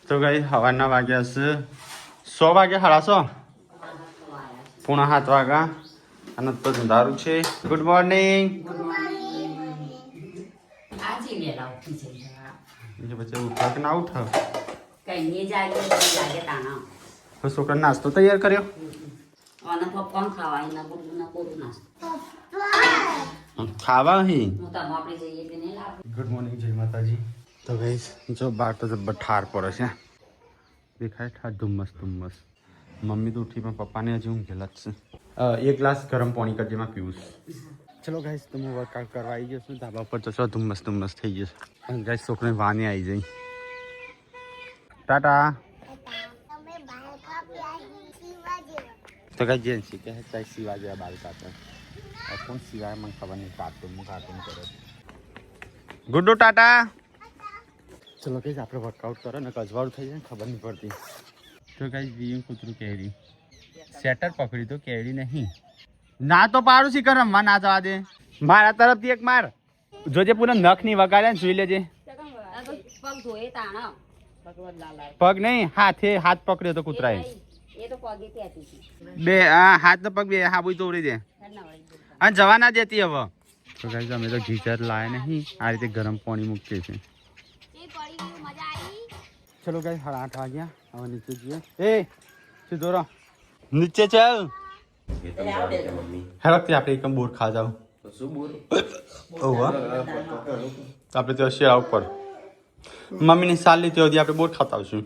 તો ગઈ સવારના વાગ્યા છે 100 વાગ્યા 1:30 પોણા 7 વાગ્યા અને તો ધંધારું છે. Good morning. પછી ઉઠા કે ના ઉઠા છોકરા નાસ્તો તૈયાર કર્યો. ખાવા હી. ગુડ મોર્નિંગ, જય માતાજી. તો ગઈશ જો બાર તો જબ્બર ઠાર પડે છે. દેખાય ઠાર ધુમ્મસ ધુમ્મસ. મમ્મી તો ઉઠી પણ પપ્પાને હજી ઊંઘેલા જ છે. એક ગ્લાસ ગરમ પાણી કરજે માં પીવું. ચલો ગાઈસ તો હું વર્કઆઉટ કરવા આવી ગયો છું. ધાબા પર તો ધુમ્મસ ધુમ્મસ થઈ જશે. અને ગાઈસ છોકરાને વાની આવી જઈ. ટાટા. તો ગાઈસ જેન્સી કે ચાય સિવા જેવા બાલ કાઢે. કોણ સિવાય મને ખબર નહીં. કાર્ટૂન કરે. ગુડ્ડુ ટાટા. ચલો ગાઈસ આપણે વર્કઆઉટ કરો ને અજવાળું થઈ જાય ખબર નહીં પડતી. તો ગાઈસ વીયું કૂતરું કેરી સેટર પકડી તો કેરી નહીં ના તો પાડું શીખર રમવા ના જવા દે. મારા તરફથી એક માર જોજે પૂરા નખ ની વગાડ્યા ને જોઈ લેજે. પગ નહીં હાથ પકડ્યો તો કૂતરાએ બે હાથ તો પગ બે હાબુ તોડી દે અને જવા ના દેતી. હવે તો ગાઈસ અમે તો ગીઝર લાયા નહીં આ રીતે ગરમ પાણી મૂકીએ છીએ. ચલો ગાઈસ 8:30 વાગ્યા હવે નીચે જઈએ. એ સીધો રહો નીચે ચાલ. હેરકથી આપણે એકમ બોર ખા જાવ. આપણે તો શેરા ઉપર મમ્મીની સાલ લીધી હતી આપણે બોર ખાતા આવશું.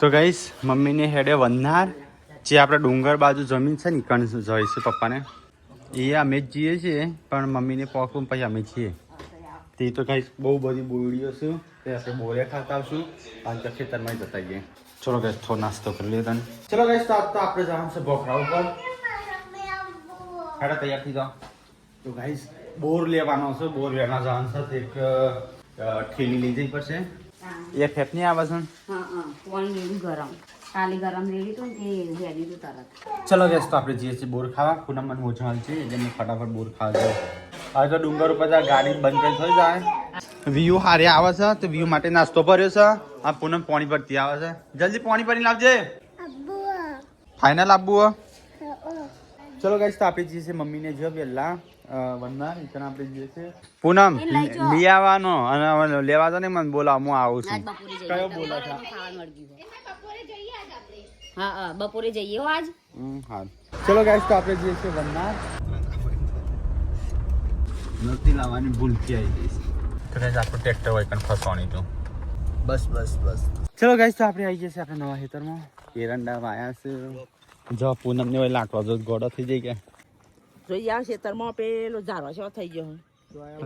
તો ગાઈસ મમ્મીને હેડે વનનાર જે આપણે ડુંગર બાજુ જમીન છે ને કણ જઈશું પપ્પાને. એ અમે જ જઈએ છીએ પણ મમ્મીને પોકું પછી અમે છીએ. તે તો ગાઈસ બહુ બધી બોરડીઓ છે તે આપણે બોરે ખાતા આવશું અને ખેતરમાં જતા જઈએ. ચલો ગાઈસ થોડો નાસ્તો કરી લઈએ તને. ચલો ગાઈસ તો આપણે જવાનું છે બોખરા ઉપર. ખાડા તૈયાર થઈ જાઓ. તો ગાઈસ બોર લેવાનો છે. બોર લેવા જવાનું છે. એક ઠેલી લઈ જઈ પડશે. એક ફેપ નહીં આવે છે. ચલો ગાઈસ તો આપણે જઈએ છીએ બોર ખાવા. પૂનમ મને મોજા હાલ છે એટલે મેં ફટાફટ બોર ખાવા જાઉં. હવે તો ડુંગર ઉપર ગાડી બંધ કરી થઈ જાય. વ્યૂ હારે આવે છે તો વ્યૂ માટે નાસ્તો ભર્યો છે. આ પૂનમ પાણી ભરતી આવે છે. જલ્દી પાણી ભરીને લાવજે. ફાઇનલ આપવું. ચલો ગાઈસ તો આપણે જઈએ છીએ મમ્મીને જો વહેલા વનનાર ઇતન આપણે જઈએ છીએ. પૂનમ લઈ આવવાનો અને લેવા તો નહીં મને બોલાવ હું આવું છું. કયો બોલા છે? હા બપોરે જઈએ હો આજ. હા ચલો ગાઈસ તો આપણે જઈએ છીએ વનનાર. નથી લાવવાની ભૂલથી આવી ગઈ છે. તો ગાઈસ આપણું ટ્રેક્ટર હોય પણ ફસવાની તો બસ. ચલો ગાઈસ તો આપણે આવી જઈએ છીએ આપણે નવા ખેતરમાં. એરંડા વાયા છે. જો પૂનમ ને હોય લાકડો જો ગોડો થઈ જાય કે જોઈ આ ખેતરમાં પેલો ઝારો છે થઈ ગયો.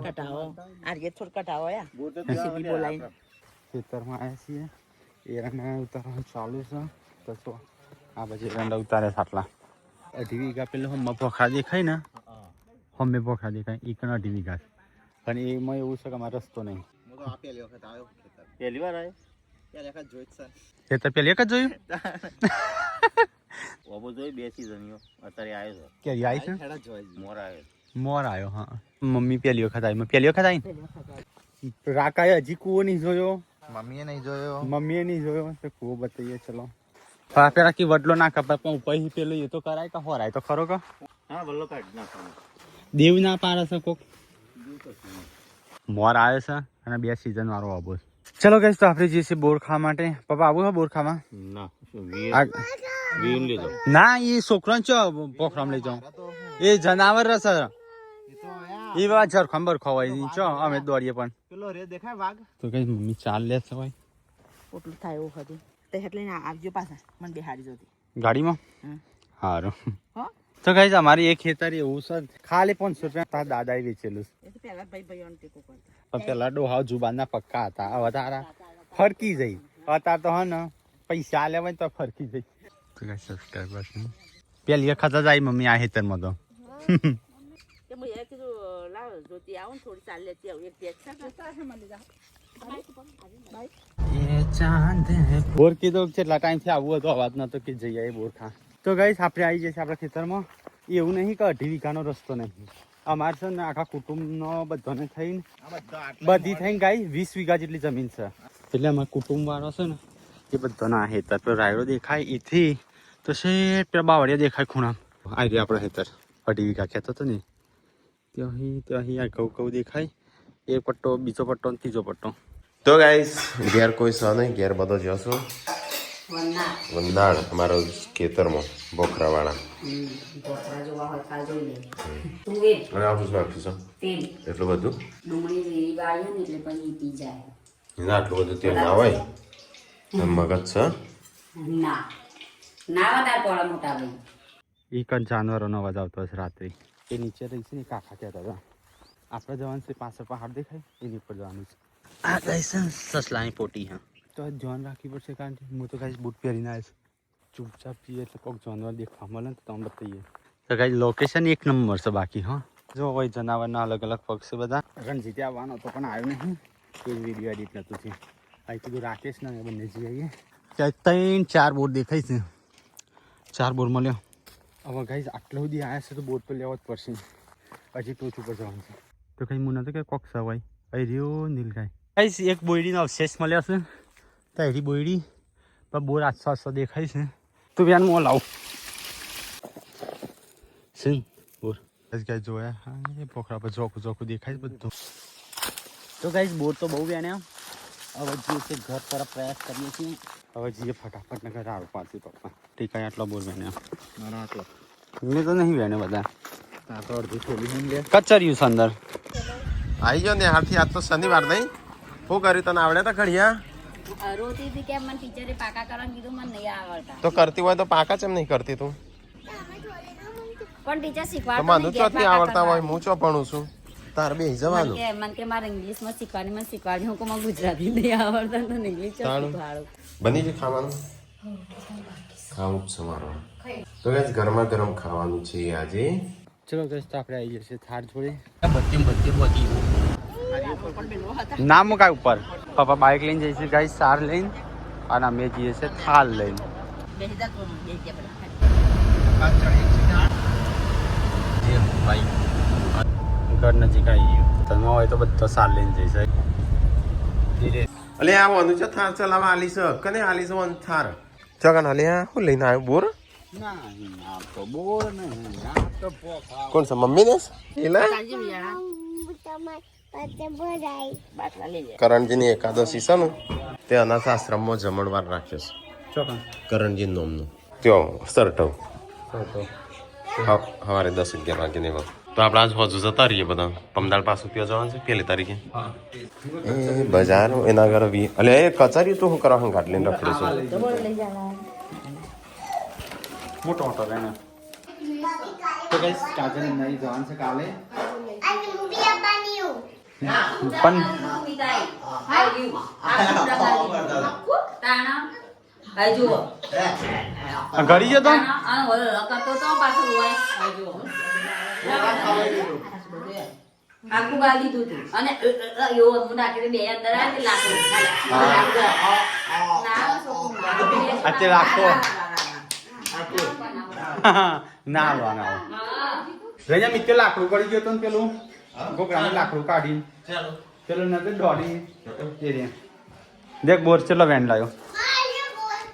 કટાવો આર્ય થોડ કટાવો બોલાય. ખેતરમાં આવ્યા છીએ. એરંડા ઉતારવાનું ચાલુ છે. તો આ પછી એરંડા ઉતારે આટલા 2.5 વીઘા પેલો હમણાં પોખરા દેખાય ને હમે પોખરા દેખાય એ પણ 2.5 વીઘા પણ એમાં એવું છે કે અમારે રસ્તો નહીં. પહેલી વાર આવ્યો. ખેતર પહેલી એક જ જોયું. જોઈ 2 સીઝનીઓ અત્યારે આવ્યો છે. ક્યારે આવી છે? મોર આવ્યો. હા મમ્મી પહેલી વખત આવી. પહેલી વખત આવી. રાકાએ હજી કૂવો નહીં જોયો. મમ્મીએ નહીં જોયો તો કૂવો બતાવીએ. ચલો પેલા કે વડલો ના કપાય પણ ઉપર પેલું એ તો કરાય કે હોરાય તો ખરો કે હા વલ્લો કાઢી નાખવાનો. દેવ ના પાડે છે કોક. મોર આવે છે અને 2 સીઝન વાળો આવો. ચલો ગાઈસ તો આપણે જઈએ છીએ બોર ખાવા માટે. પપ્પા આવું છે બોર ખાવા? ના એ છોકરો ચો પોખરામ લઈ જાઉં. એ જનાવર રસે એ વાત ઝરખમ બરખો હોય ચો અમે દોડીએ પણ પેલો રે દેખાય વાઘ. તો કઈ મમ્મી ચાલ લે છે ભાઈ ઓટલું થાય એવું હતું તે એટલે આવજો પાછા મને બેહાડી જોતી ગાડીમાં. સારું તો ગાઈસ અમારી એક ખેતર એવું છે ખાલી 500 રૂપિયા તારા દાદાએ વેચેલું છે. પેલા ભાઈ ટેકો કરતા પણ પેલા ડોહા જુબાનના પક્કા હતા. હવે તારા ફરકી જઈ. અત્યારે તો હા ને પૈસા લેવાય તો ફરકી જઈ. તો ગાઈસ સબસ્ક્રાઇબર છે પેલી વખત જ આવી મમ્મી આ ખેતરમાં તો. લાવ જોતી આવું થોડી ચાલ લેતી આવું. એક બોર કીધો કેટલા ટાઈમ થી આવવું હતો અવાજ નતો કે જઈ આવી બોર ખા. તો ગાઈસ આપણે આવી જઈએ આપણા ખેતરમાં. એવું નહીં કે 2.5 વીઘાનો રસ્તો નહીં. અમારે છે ને આખા કુટુંબનો બધાને થઈને બધી થઈને ગાય 20 વીઘા જેટલી જમીન છે. એટલે અમારા કુટુંબવાળો છે ને એ બધાના હેતર પેલો રાયડો દેખાય એથી તો શેઠ પેલા બાવળિયા દેખાય ખૂણા. આ રીતે આપણો હેતર 2.5 વીઘા કહેતો હતો ને ત્યાં આ ઘઉં દેખાય. એક પટ્ટો, બીજો પટ્ટો અને ત્રીજો પટ્ટો. તો ગાઈસ ઘેર કોઈ સહ નહીં, ઘેર બધો જશો વંદાણ અમારો ખેતરમાં બોખરાવાળા. ઢોકળા જોવા હોય કાલ જોઈ લે. તું એ અને આવું શું નાખ્યું છે તેલ એટલું બધું? ડુંગળી વેરી વાળીએ ને એટલે પછી પી જાય. ના આટલું બધું તેલ ના હોય. મગજ છે ના ના વધારે પોળા મોટા ભાઈ. એક જ જાનવરોનો અવાજ આવતો હશે રાત્રે. એ નીચે રહી છે ને કાકા કહેતા હતા આપણે જવાનું છે પાછળ પહાડ દેખાય એની ઉપર જવાનું છે. આ લાયસન્સ સસલાની પોટી. હા તો ધ્યાન રાખવી પડશે કારણ કે હું તો કાંઈ બૂટ પહેરીને આવ્યો છું. ચૂપચાપ જઈએ એટલે કોઈક જાનવર દેખવા મળે ને તો તમે બતાવીએ. તો કાંઈ લોકેશન 1 નંબર છે બાકી. હા જો હોય જનાવરના અલગ અલગ પગ છે બધા. રણજીતે આવવાનો તો પણ આવ્યો નહીં. એ વિડીયો એડિટ નહોતું થયું. અહીં કીધું રાકેશ ને બંને જઈ આવીએ. ત્યાં 3-4 બોટ દેખાય છે. 4 બોટ મળ્યો. હવે ગાઈઝ આટલા સુધી આવ્યા છે તો બોટ પર લેવો જ પડશે. હજી ટોચ ઉપર જવાનું છે તો કંઈ મું નતો કે કોક સવાય અહીં રહ્યો નીલગાય. ગાઈઝ એક બોયડીનો અવશેષ મળ્યો છે. તારી બોયડી પણ બોર 800 દેખાય છે. તું વ્યાન મોં લાવ સિંહ બોર ગાય જોયા. હા એ પોખરા પર જોખું દેખાય છે બધું. તો ગાઈઝ બોર તો બહુ વ્યાન્યા. હવે જઈએ છે ઘર તરફ પ્રયાસ કરીએ છીએ. હવે જઈએ ફટાફટ ને ઘર આવો પાછી પપ્પા. ટીકાય આટલો બોર વ્યાન્યા. મારા આટલો મેં તો નહીં વ્યાને બધા. આ તો અડધી થોડી નહીં લે કચરિયું છે અંદર. આવી ગયો ને હાથી. આજ તો શનિવાર નહીં. શું કર્યું તને આવડે તો ઘડિયા રોતી હતી કે મને ટીચરે પાકા કરવાનું કીધું, મને નહીં આવડતા. તો કરતી હોય તો પાકા ચેમ નહીં કરતી તું? પણ ટીચર તો શીખવાડતા મને ચોથી આવડતા હોય હું ચો ભણું છું તાર બે જવાનું. મને કે મારે ઇંગ્લિશમાં શીખવાની મને શીખવાડજો. હું કહું ગુજરાતી નહીં આવડતા તો ઇંગ્લિશ શીખવાડું. બની ગયું ખાવાનું? ખાવું જ છે મારું. તો ગાઈસ ગરમા ગરમ ખાવાનું છે આજે. ચલો દોસ્ત તો આપણે આવી જશે થાળ જોડે. ના મુકાય ઉપર. પપ્પા બાઇક લઈને જઈશું ગાઈસ સાર લઈને અને અમે જઈએ છીએ થાળ લઈને. ઘર નજીક આવી ગયું. તમે હોય તો બધો સાર લઈને જઈશ. અલે આવવાનું છે થાર ચલાવવા આલી છે કને આલી છે વન થાર ચગન અલે હું લઈને આવ્યો બોર. કોણ છે મમ્મી ને? એલા કરણજીની એકાદશી છે ને તે અનાથ આશ્રમમાં જમણવાર રાખ્યો છે. કરણજી નોમનું ત્યાં સરટવ સવારે 10-11 વાગે ને તો આપણે આજ હજુ જતા રહીએ બધા. પમદાળ પાછું ત્યાં જવાનું છે 1 તારીખે. એ બજાર એના ઘરે અલે એ કચારી તો હું કરવા ગાંઠ લઈને રખડે છે. મોટો મોટો રહેને. તો ગાઈસ કાજલ નહીં જવાનું છે કાલે. પણ ઘડી જતો આખું ગાલી દીધું અને એવો હું નાખી બે અંદર આવે અત્યારે રાખો ના લો ના રજા મિત્ર લાકડું પડી ગયો તો ને પેલું ગોગરામાં લાકડું કાઢી પેલું નથી દોડી દેખ બોર ચેલો વેન લાવ્યો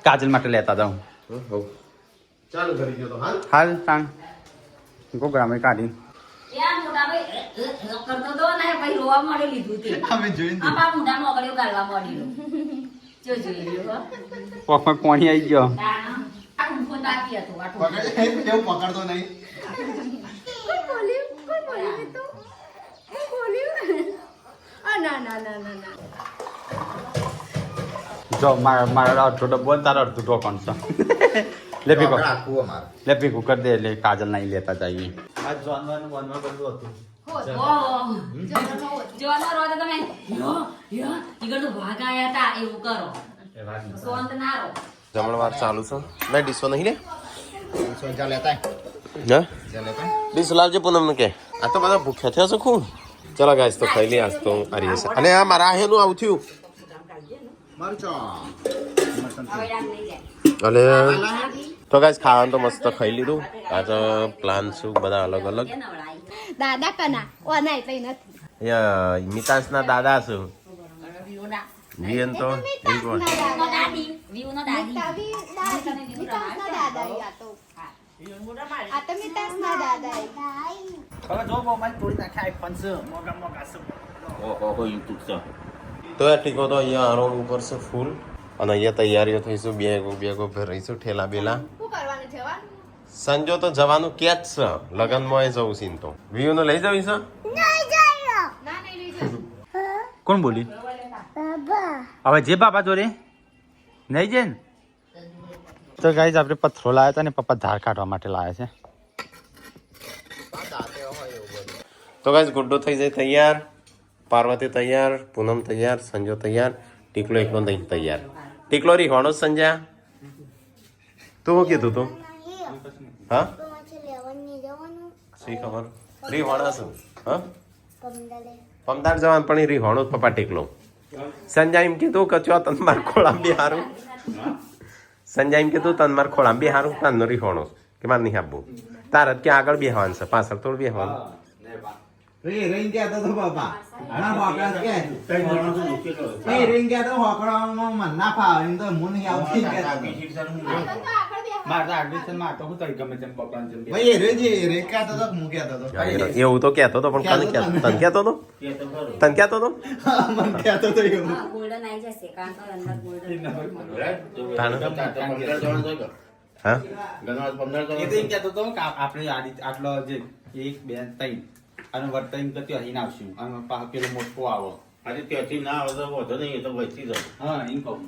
કાજલ માટે લેતા જાઉં. ચાલુ કરી ગયો તો હાલ હાલ તાણ ગોગરામાં કાઢી કરતો તો ને પછી રોવા મળે લીધું તે અમે જોઈને આ મુંડા મોકળ્યો ગાલવા મળ્યો જો જોઈ લ્યો પગમાં પાણી આવી ગયો. આ કુંફો તાકી હતો આ પકડતો નહીં. જો મારા અડધો ડબ્બો ને તારો અડધું ઢોકણ છે. લે ભીખું કરી દે એટલે કાજલ નહીં લેતા જઈએ. આ જાનવાનું બનવા બધું હતું. જોવાનો રોજ તમે ઈગર તો ભાગ આયા હતા એવું કરો સોંત ના રો. જમણવાર ચાલુ છે. મેં ડીસો નહીં લે ડીસ લાવજે પૂનમ કે આ તો બધા ભૂખ્યા થયા છે ખૂબ. ચાલો ગાઈસ તો ખાઈ લે આજ તો આરીએ છે. અને આ મારા આહેનું આવું થયું હવે રામ નહીં જાય અલે તો ગાઈસ ખાવાનું તો મસ્ત ખાઈ લીધું આજે પ્લાન શું બધા અલગ અલગ દાદા કના ઓ ના એટલે નથી મિતાસના દાદા છું વિયન તો એક વાર દાદી વિયુનો દાદી મિતાસના દાદા યા તો આ તો મિતાસના દાદા હવે જો મોબાઈલ તોડી નાખે આઈફોન છે મોગા મોગા છે ઓહો યુટ્યુબ છે તો યાર તો અહીંયા આરોડ ઉપર છે ફૂલ અને અહીંયા તૈયારીઓ થઈશું બેગો ભરીશું ઠેલા બેલા શું કરવાનું છે વા સંજો તો જવાનું ક્યાં જ છે લગનમાં એ જવું છે તો વિયુને લઈ જવી છે ના નહીં લઈ જાઓ કોણ બોલી હવે જે બાપા જોડે નહીં છે ને તો ગાઈઝ આપણે પથ્થરો લાવ્યા હતા ને પપ્પા ધાર કાઢવા માટે લાવ્યા છે તો ગાઈસ ગુડ્ડો થઈ જાય તૈયાર પાર્વતી તૈયાર પૂનમ તૈયાર સંજો તૈયાર ટીકલો એકલો નહીં તૈયાર ટીકલો રીહોણો સંજ્યા તું શું કીધું તું હા શી ખબર રીહોણા શું હા પમદાર જવાન પણ એ રીહોણો જ પપ્પા ટીકલો સંજય એમ કીધું કે ચો તન માર ખોળામ બી હારું સંજય એમ કીધું તન માર ખોળામ બી હારું તાન રીહોણો કે મારે નહીં આપવું તાર જ ક્યાં આગળ બેહવાનું છે પાછળ થોડું બેહવાનું ring kia to papa ana hokra ke ring kia to hokra man na pa in to mun hiao thi ke મારે તો એડમિશન માં તો હું તઈ ગમે તેમ બપરાન જેમ ભાઈ ring ji ring kia to mu kia to એવું તો કહેતો હતો પણ તને કહેતો હતો તને કહેતો હતો man kia to એવું ગોલ્ડન આવી જશે કારણ કે અંદર ગોલ્ડન હા એ તો એમ કહેતો હતો કે આપણે આટલો જે 1 2 3 અને વર્તન કરતી અહીં આવશું અને પાછો પેલો મોટો આવો આજે ત્યાંથી ના આવે તો વધો નહીં એ તો વચ્ચે જ હા એમ કહું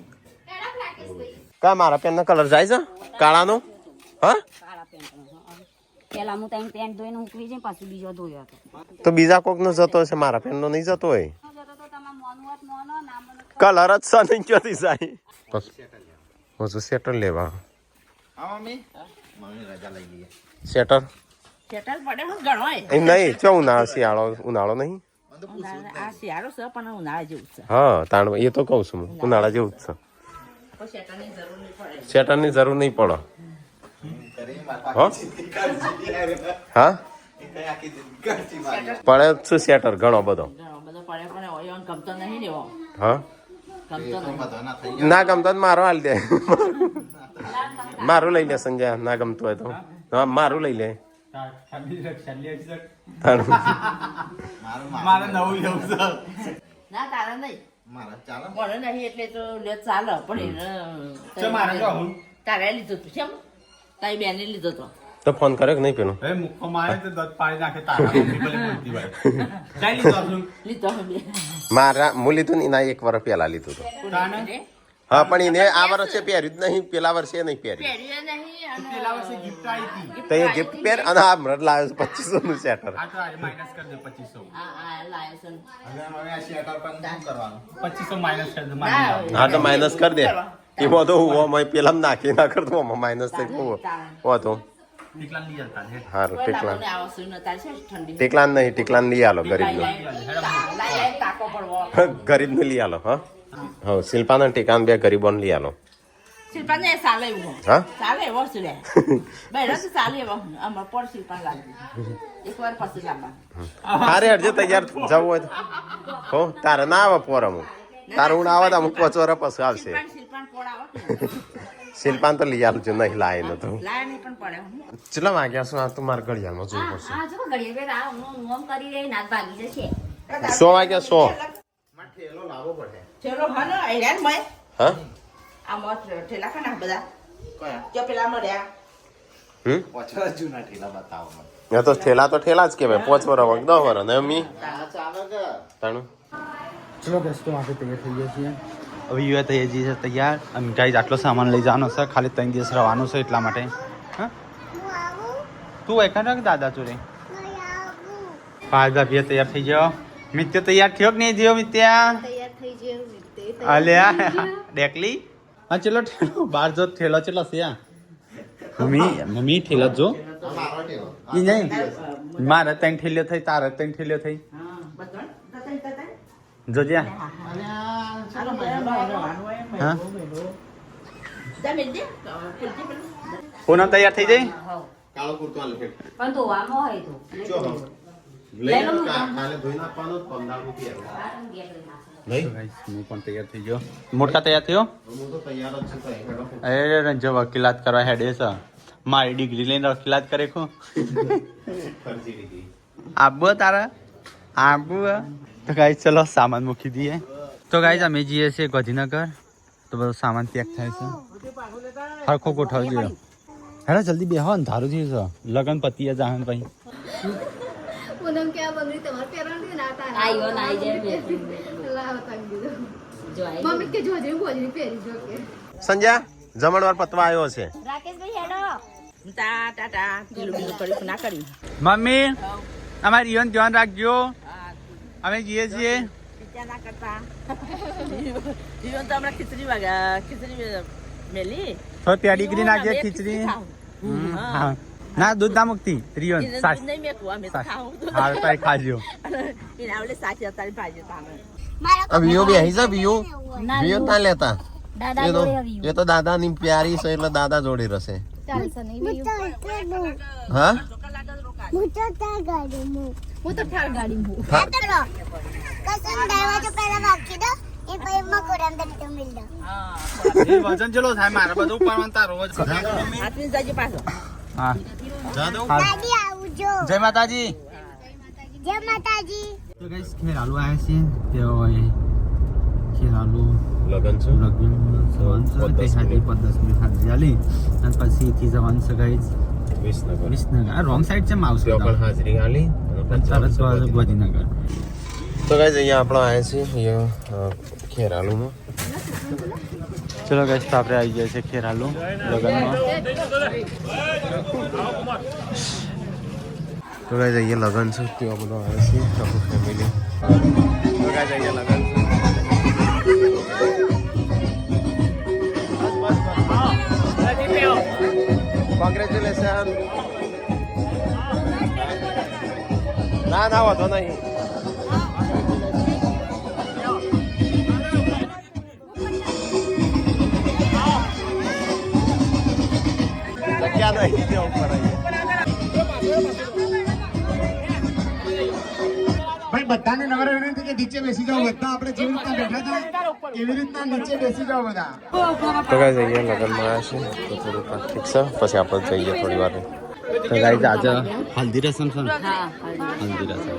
કા મારા પેન નો કલર જાય છે કાળાનો હા કાળા પેન્ટ પેલા હું ત્યાં પેન્ટ ધોઈને ઉકળી જઈને પાછું બીજો ધોયો હતો તો બીજા કોક નો જતો હશે મારા પેન નો નહીં જતો હોય જતો તો તમારે મોનું હોત મોનો ના મોનો કલર જ છે નહીં ક્યાંથી જાય હજુ સેટર લેવા હા મમ્મી મમ્મી રજા લઈ લઈએ સેટર શેટર પડે હું ગણવાય એ નહીં ચો ઉનાળો નહીં આ શિયાળો છે પણ ઉનાળા જેવું છે હા તાણ એ તો કહું છું હું ઉનાળા જેવું જ છે કોઈ શેટરની જરૂર નહીં પડે સેટરની જરૂર નહીં પડે હા પડે જ છે સેટર ઘણો બધો ઘણો બધો પડે પણ હોય એમ ગમતો નહીં લેવો હા ગમતો નહીં ના ગમતો તો મારો હાલ દે મારું લઈ લે સંજય ના ગમતું હોય તો હા મારું લઈ લે મારે નવું લેવું છે ના તારે નહીં મારા ચાલો મને નહીં એટલે તો લે ચાલે પણ ચો મારે જો હું તારે લીધું તું કેમ તારી બેને લીધો તો તો ફોન કર્યો કે નહીં પેલું હવે મુખ્ય મારે તો દત પાડી નાખે તારા મમ્મી ભલે બોલતી હોય ચાલી લીધો લીધો બે મારા હું લીધું ને એના 1 વર્ષ પહેલા લીધું હતું તાને હા પણ એને આ વર્ષે પહેર્યું જ નહીં પેલા વર્ષે નહીં પહેર્યું પહેર્યું નહીં અને પેલા વર્ષે ગિફ્ટ આવી હતી તો એ ગિફ્ટ પહેર અને આ હમણાં લાવ્યો 2500 નું સેટર આ તો આજે માઇનસ કરી દે 2500 આ લાયો છે હવે મમ્મી આ શેટર પણ શું કરવાનું 2500 માઇનસ કરી દે મારી હા તો માઇનસ કરી દે એમાં તો હું પેલા નાખી ના કરતો માઇનસ થઈ ગયું તો નીકળા લઈ જતા હે સારું ટીકલા મને આવશે ન તારે છે ઠંડી ટીકલાન નહીં ટીકલાન લઈ આલો ગરીબનો લાઈ તાકો પડવો ગરીબને લઈ આલો હા હા શિલ્પાના ટીકાન બે ગરીબોને લઈ આલો શિલ્પા ને ચાલે એવું હા ચાલે એવો છે લે બેડો તો ચાલે એવો અમાર પર શિલ્પા લાગે એકવાર પછી લાંબા હારે હરજે તૈયાર જવું હોય તો હો તારે ના આવે પોરમ તારે હું આવે તો અમુક 5 વર્ષ પછી આવશે શિલ્પા પોળ આવે શિલ્પાન તો લઈ આલું છે નહીં લાય ન તો લાય નહીં પણ પડે ચલો વાગ્યા શું આ તો મારે ઘડિયાળમાં જોવું પડશે હા જો ઘડીએ બે રાવ નોમ કરી રહી નાક ભાગી જશે 100 વાગ્યા 100 માં ઠેલો લાવવો પડે ચલો હનો આઈરાન મય હા આ મોત ઠેલા ખાના બધા કયા જો પેલા મળ્યા પાછળ જૂના ઠેલા બતાવો મને એ તો ઠેલા જ કહેવાય 5 વર્ષ 10 વર્ષ ને અમી ચાલો કે તાણું ચલો બેસ તો આપણે તૈયાર થઈ ગયા છીએ હવે યુવા તૈયાર છે તૈયાર અને ગાઈઝ આટલો સામાન લઈ જવાનો છે ખાલી 3 દિવસ રહેવાનું છે એટલા માટે હા તું એકા રાખ દાદા ચોરે ભાઈ ભાભી તૈયાર થઈ જાઓ મિત્ય તૈયાર થયો કે નહીં થયો મિત્યા તૈયાર થઈ ગયો અલ્યા ડેકલી હા ચલો ઠેલો બાર જો ઠેલો ચલો છે મમ્મી ઠેલો જો મારો ઠેલો ઈ નહીં મારે 3 ઠેલ્યો થઈ તારે 3 ઠેલ્યો થઈ જોજે ચાલો હા જા મિલ દે પૂનમ તૈયાર થઈ જઈ હઉ. કાળો કુર્તો આલે ફેટ પણ ધોવામાં હોય તો ચો લઈ લો કાલે ધોઈ નાખવાનો પમદાર મૂકી આવો લઈ તો guys, હું પણ તૈયાર થઈ ગયો મોટા તૈયાર થયો હું તો તૈયાર જ છું તો હેડો અરે રંજો વકીલાત કરવા હેડે છે મારી ડિગ્રી લઈને વકીલાત કરે ખો ફરજી લીધી આબુ તારા આબુ તો ગાઈસ ચલો સામાન મૂકી દઈએ તો ગાઈસ અમે જઈએ છીએ ગાંધીનગર તો બધો સામાન પેક થાય છે હરખો ગોઠવજો હેડો જલ્દી બેહો અંધારું થયું છે લગન પતિએ જાહન ભાઈ પૂનમ કે આ બંગડી તમારે પહેરવાની ના તા આઈવો ના આઈ જાય બે લાવ તાંગ દીધો જો આઈ મમ્મી કે જોજે ભોજની પહેરી જો કે સંજ્યા જમણવાર પતવા આવ્યો છે રાકેશભાઈ હેડો ટા ટા ટા પેલું બીજું કર્યું ના કર્યું મમ્મી અમારી ઈવન ધ્યાન રાખજો અમે જઈએ છીએ વિચાર ના કરતા જીવન તો હમણાં ખીચડી મેલી થોડી પેડીગ્રી નાખજે ખીચડી હા ના દૂધ ના મૂકતી રિયોન સાસ નહીં મેકવું અમે તો ખાવું હા તાઈ ખાજો એને આવડે સાચી તારી ભાજી તામે આ વિયો બે હઈ જા વિયો વિયો ના લેતા દાદા એ તો જોડે આવી એ તો દાદાની પ્યારી છે એટલે દાદા જોડી રહેશે ચાલશે નહીં હા હું તો ઠાર ગાડી હું વજન ચલો થાય મારે બધું ઉપાડવાનું તારો રોજ હાથવી જજો પાછો હા જા દો જય માતાજી જય માતાજી તો ગાઈસ ખેરાલુ આવ્યા છીએ તેઓ ખેરાલુ લગન છે લગ્ન જવાનું છે તે સાથે 10 મિનિટ હાથ ચાલી અને પછી થી જવાનું છે ગાઈસ વિસનગર વિસનગર આ રોંગ સાઈડ છે માઉસ ત્યાં પણ હાજરી આલી તરત ગાંધીનગર તો ગાઈસ અહીંયા આપણે આવ્યા છીએ અહીંયા ખેરાલુમાં ચલો ગાઈસ તો આપણે આવી ગયા છે ખેરાલુ લગ્નમાં તો ગાઈસ અહીંયા લગન છે ત્યાં બધો આવે છે આખું ફેમિલી તો ગાઈસ અહીંયા લગન છે કોંગ્રેચ્યુલેશન ના ના વાંધો નહીં જગ્યા નહીં ત્યાં ઉપર ભાઈ બધાને નમ્ર વિનંતી કે નીચે બેસી જાઓ બધા આપણે જેવી રીતના બેઠા હતા એવી રીતના નીચે બેસી જાઓ બધા તો ગાઈસ અહીંયા લગનમાં આવ્યા છે તો થોડું ઠીક છે પછી આપણે જઈએ થોડી વાર તો ગાઈસ આજે હલ્દી રસમ છે હા હલ્દી રસમ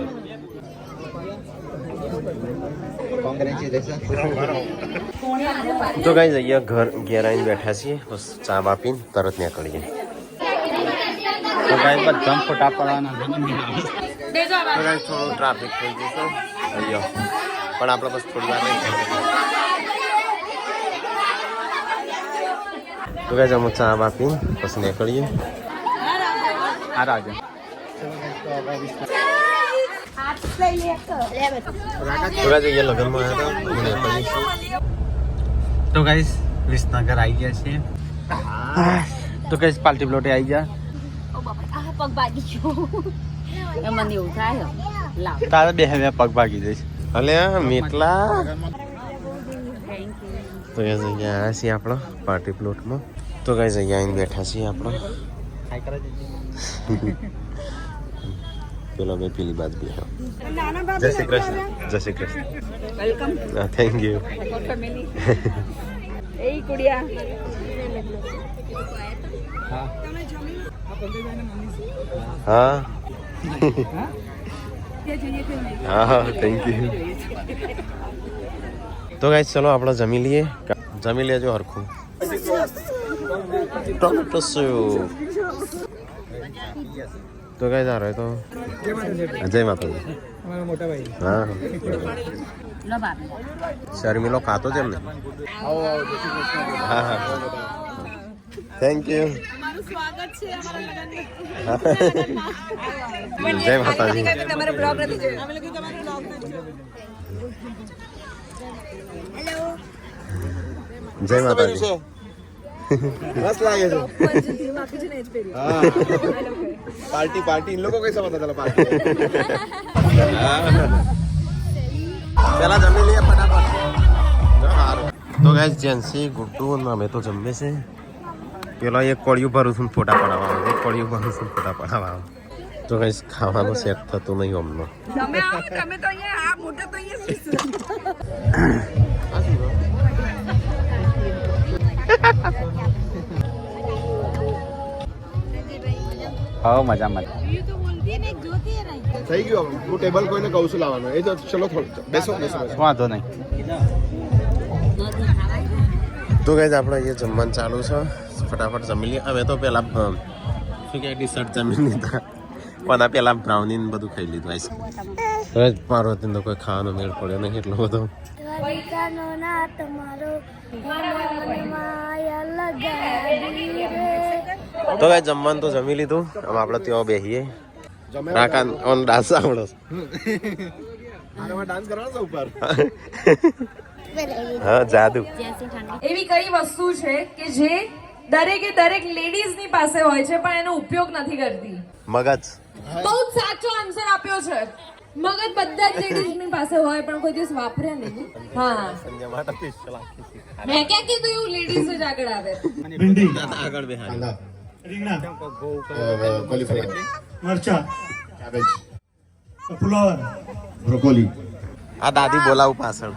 તો ગાઈસ અહીંયા ઘેર આવીને બેઠા છીએ બસ ચા બાપીને તરત નીકળીએ તો ગાઈસ બધા ફોટા પડવાના છે તો ગાઈસ થોડું ટ્રાફિક થઈ ગયું છે અહીંયા પણ આપણે બસ થોડી વાર નહીં તો ગાઈસ અમે ચા બાપીને પછી નીકળીએ આ રાજા તો ગાઈસ અહીંયા લગ્નમાં આવ્યા હતા અમે નીકળીએ છીએ તો ગાઈસ વિસનગર આવી ગયા છીએ તો ગાઈસ પાર્ટી પ્લોટે આવી ગયા ઓ બાપા આ પગ ભાગી ગયો એ મને એવું થાય લાવ તારે બે હવે પગ ભાગી જઈશ અલ્યા મીટલા તો ગાઈસ અહીંયા આવ્યા છીએ આપણે પાર્ટી પ્લોટમાં તો ગાઈસ અહીંયા આવીને બેઠા છીએ આપણે પેલો મેં પેલી બાદ બી જય Shri Krishna Jai Shri Krishna welcome thank you family એ કુડિયા હા હા થેન્ક યુ તો ગાઈસ ચલો આપણે જમી લઈએ જમી લેજો હરખું ટોમેટો સૂપ તો ગાઈસ આ રહ્યો તો જય માતાજી હા લો બાપ શર્મિલો ખાતો છે એમને હા હા થેન્ક યુ જય માતાજી તમારો બ્લોગ નથી જોયો અમે લોકો તમારો બ્લોગ જય માતાજી મસ્ત લાગે છે પાર્ટી પાર્ટી इन लोगों को कैसा पता चला पार्टी પેલા જમી લઈએ ફટાફટ તો ગાઈસ જેન્સી ગુડ્ડુ અને અમે તો જમે છે પેલો એક કોળિયું ભરું છું ફોટા પડાવવા આવે, એક કોળિયું ભરું છું ફોટા પડાવવા આવે. તો કઈ ખાવાનું સેટ થતું નહીં અમને. તમે આવો તમે તો અહીંયા આ મોટા તો હા મજા મજા. થઈ ગયું હું ટેબલ કોઈને કહું છું લાવવાનું એ તો ચલો થોડું બેસો બેસો વાંધો નહીં. તો ગાઈઝ આપણે અહીંયા જમવાનું ચાલુ છે, ફટાફટ જમી લઈએ. અમે તો પેલા શું કે ટી-શર્ટ જમી લીધા, પણ આ પેલા બ્રાઉની ને બધું ખાઈ લીધું આઈસ. હવે પાર્વતીને તો કોઈ ખાવાનો મેળ પડ્યો નહીં એટલો બધો. તો ગાઈઝ જમવાનું તો જમી લીધું. હવે આપણે ત્યાં બેસીએ. રાકા ઓન ડાન્સ આવડો ડાન્સ કરવાનો છે ઉપર. હા જાદુ. એવી કઈ વસ્તુ છે કે જે દરેક લેડીઝ ની પાસે હોય છે પણ એનો ઉપયોગ નથી કરતી? મગજ. બહુ જ સાચો આન્સર આપ્યો છે. મગજ બધા જ લેડીઝ ની પાસે હોય પણ કોઈ દિવસ વાપરે નહીં. હા મેં ક્યાં કીધું એવું લેડીઝ જ આગળ આવે. આગળ બેહાડી. કોલીફ્લાવર, મરચા, કેબેજ, ફુલાવર, બ્રોકોલી. આ દાદી બોલાવું પાછળ.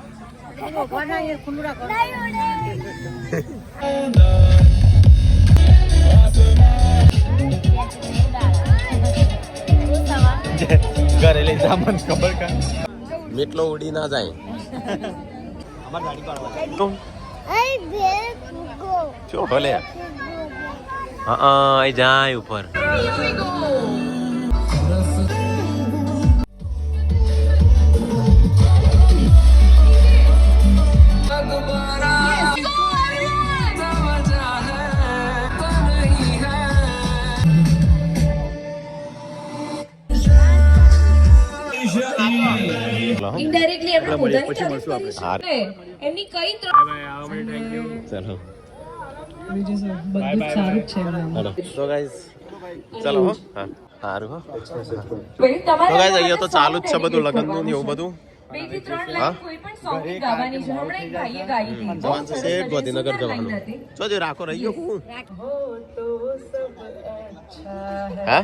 ઘરે લઈ જા મને ખબર કા મીટલો ઉડી ના જાય. શું ભલે હા જાય ઉપર. ઇનડાયરેક્ટલી આપણે પોતાની તારીફ કરી શકીએ. એમની કઈ ચલો તો ગાઈઝ ચલો હો. હા સારું હો. તો ગાઈઝ અહીંયા તો ચાલુ જ છે બધું લગ્નનું ને એવું બધું. 2 થી 3 લાઈન કોઈ પણ સોંગ ગાવાની છે. હમણાં એક ભાઈએ ગાઈ હતી. જવાનું છે શેઠ ગાંધીનગર જવાનું. જોજો રાખો રહી ગયો હું. હા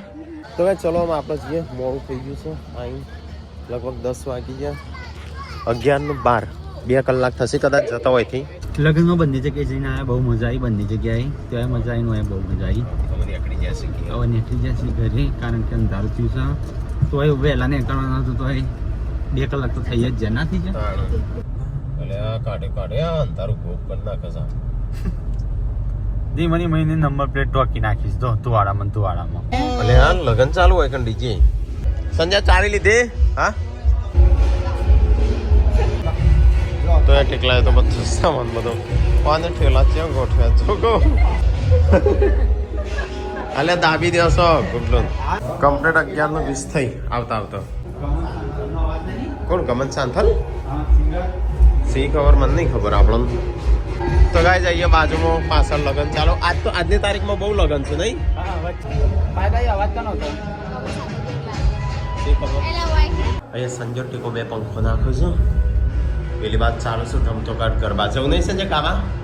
તો ગાઈઝ ચલો અમે આપણે જઈએ. મોડું થઈ ગયું છે. અહીં લગભગ 10 વાગી ગયા. 11:12 2 કલાક થશે કદાચ જતા હોય થી. લગ્નમાં બંને જગ્યાએ જઈને આવ્યા, બહુ મજા આવી બંને જગ્યાએ. ત્યાં મજા આવીને હોય, બહુ મજા આવી. હવે નીકળી જશે ઘરે કારણ કે અંધારું થયું છે. તો એ વહેલા નીકળવાના હતું તો એ 2 કલાક તો થઈ જ જાય ના થઈ જાય. કાઢે અંધારું ભોગ કરી નાખે છે. ધીમની મહિને નંબર પ્લેટ ટોકી નાખીશ તો તુવાડામાં ભલે હા લગન ચાલુ હોય કે ડીજે. સંજય ચાવી લીધી હા તો એ ટેકલાય તો બધું સામાન બધો પાને ઠેલા ત્યાં ગોઠવ્યા જોગો. અલે દાબી દેશો ગુડલું કમ્પ્લીટ 11:20 થઈ આવતા કોણ ગમન સાંથલ સી ખબર મને નહીં ખબર આપણને. તો ગાય જઈએ બાજુમાં પાછળ લગન ચાલો. આજ તો આજની તારીખમાં બહુ લગન છે નહીં? અહીંયા સંજય ટીકો 2 પંખો નાખ્યો છું. પેલી વાત ચાલુ છું ધમતો કાઢ ગરબા જવું નહીં સંજય કાવા.